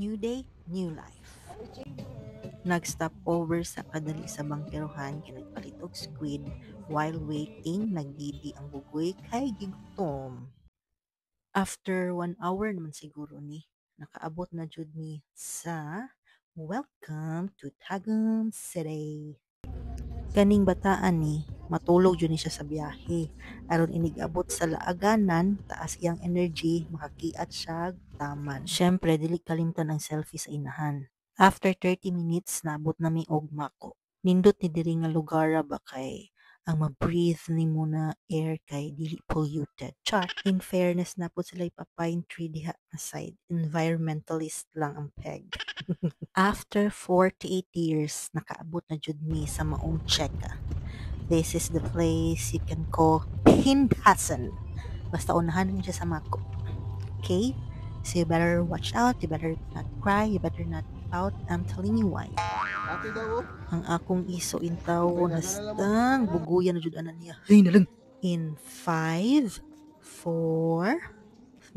New day, new life. Nag-stop over sa kadali sa bangkerohan kay nagpalit og squid while waiting nagdidi ang bugoy kay gigutom. After 1 hour naman siguro ni nakaabot na jud ni sa Welcome to Tagum City. Kaning bataan ni matulog jud ni siya sa biyahe aron inigabot sa laaganan taas iyang energy makakiat siya taman. Syempre dili kalimtan ang selfie sa inahan. After 30 minutes naabot nami og Mako. Nindot ni diri nga lugar ba kay ang ma-breathe ni mo na air kay dili polluted. Char, in fairness na po sila ipapine tree diha aside. Environmentalist lang ang peg. After 48 years, nakaabot na jud mi sa maong Cheka. This is the place you can call Pinhasan. Basta unahan mo siya sa Mako. Okay? So you better watch out, you better not cry, you better not out. I'm telling you why. Ang akong iso intaw nastang buguyan na jud ana niya. Hay na lang. In 5, 4,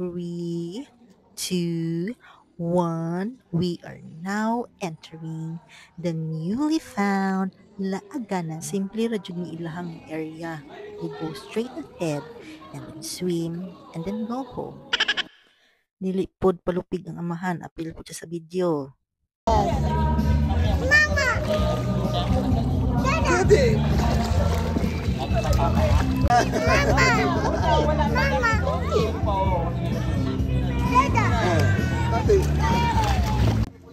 3, 2, 1, we are now entering the newly found Laaganan. Simple ra jud ni ilahang area. You go straight ahead and then swim and then go home. Dili pod palupig ang amahan, apil po siya sa video. Mama! Daddy!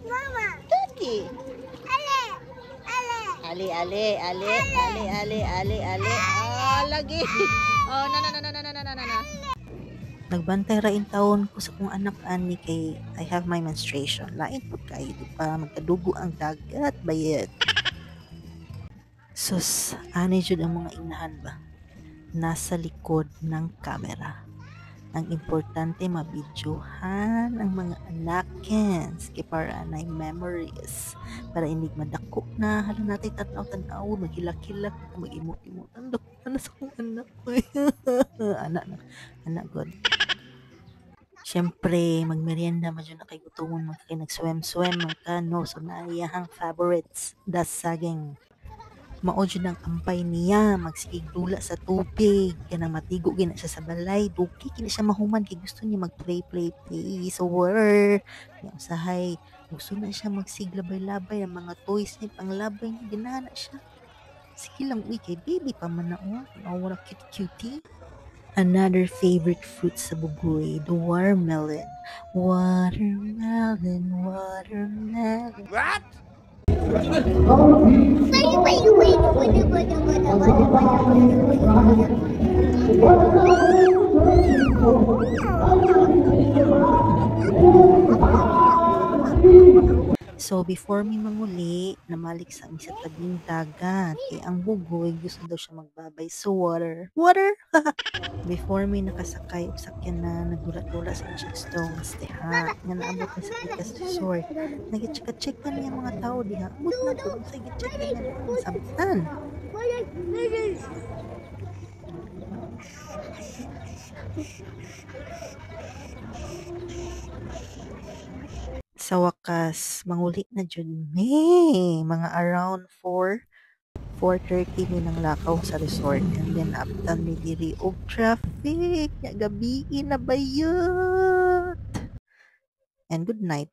Mama! Daddy! Ale! Ah, lagi! Oh, na. Nagbantay ra in taon ko sa kong anak ani kay I have my menstruation. Lain po kayo, di pa magkadugo ang dagat, bayet. Sus, ani jud ang mga inahan ba? Nasa likod ng camera. Ang importante mabidyohan ang mga anakins kay para anay memories. Para inig madako na, hala natin tanaw-tanaw, maghilak-hilak, mag-imot-imot. Ang dako na sa kong anak ko. anak god. Siyempre, magmerienda medyo na kay gutumon man kay nag-swim-swim man ka, no? So, naiyahang favorites, das saging. Mao jud ang ampay niya, magsigig dula sa tubig, kanang matigo gina siya sa balay, duki kini siya mahuman kay gusto niya mag-play sa water. Yang usahay, gusto na siya magsiglabay-labay ang mga toys niya, panglabay niya, ginana siya. Sige lang, uy, kay baby pa man na, wala cute-cutie. Another favorite fruit sa bugoy, the watermelon. Watermelon. What? So, before mi manguli, namalik sa isa tabing dagat. Kaya ang bugoy, gusto daw siya magbabay sa water. Water! Before mi nakasakay og sakyan na nagdula-dula sa Egypt Stones, diha, nga naabot na sa Picas Resort. Nag-check pa niya mga tao diha. Abot na po sa check na niya sabtan. Sa wakas, manguli na jud mi. Mga around 4:30 mi nang lakaw sa resort. And then, after mi diri og traffic. Gabi na bayot. And good night.